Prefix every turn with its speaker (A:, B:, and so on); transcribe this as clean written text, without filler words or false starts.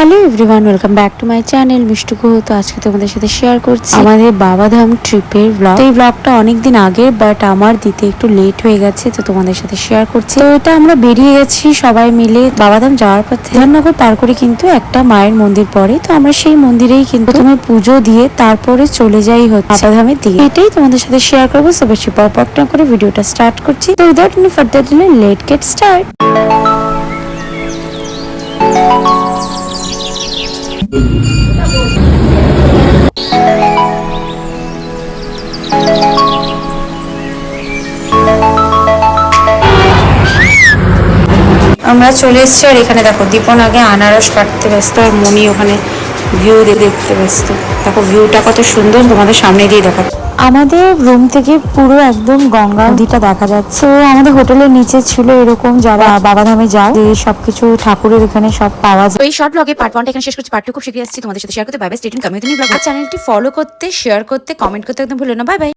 A: Hello everyone, welcome back to my channel Mishtu Guha. তো আজকে তোমাদের সাথে শেয়ার করছি আমাদের বাবাধাম ট্রিপের ব্লগ। এই ব্লগটা অনেকদিন আগে, বাট আমার দিতে একটু লেট হয়ে গেছে, তো তোমাদের সাথে শেয়ার করছি। তো এটা আমরা বেরিয়ে গেছি সবাই মিলে বাবাধাম যাওয়ার পথে বিধাননগর পার করে কিন্তু একটা মায়ের মন্দির পড়ে। তো আমরা সেই মন্দিরেই কিন্তু প্রথমে পুজো দিয়ে তারপরে চলে যাই হচ্ছে বাবাধামের দিকে। এটাই তোমাদের সাথে শেয়ার করবো। সো বেশি পরপর করে ভিডিওটা স্টার্ট করছি। তো without any further delay late get start. আমরা চলে এসেছি, আর এখানে দেখো দীপন আগে আনারস কাটতে ব্যস্ত, আর মনি ওখানে ভিউ দেখতে ব্যস্ত। দেখো ভিউটা কত সুন্দর, তোমাদের সামনে দিয়ে দেখা। আমাদের রুম থেকে পুরো একদম গঙ্গা নদীটা দেখা যাচ্ছে। তো আমাদের হোটেলের নিচে ছিল এরকম যারা বাবাধামে যায়, যে সবকিছু ঠাকুরের এখানে সব পাওয়া যায়। তো এই শর্ট ব্লগে পার্ট 1 এখানে শেষ করছি, পার্ট 2 খুব শীঘ্রই আসছি তোমাদের সাথে শেয়ার করতে। Bye bye, stay tune, community blog. আর চ্যানেলটি ফলো করতে, শেয়ার করতে, কমেন্ট করতে একদম ভুলো না। Bye bye.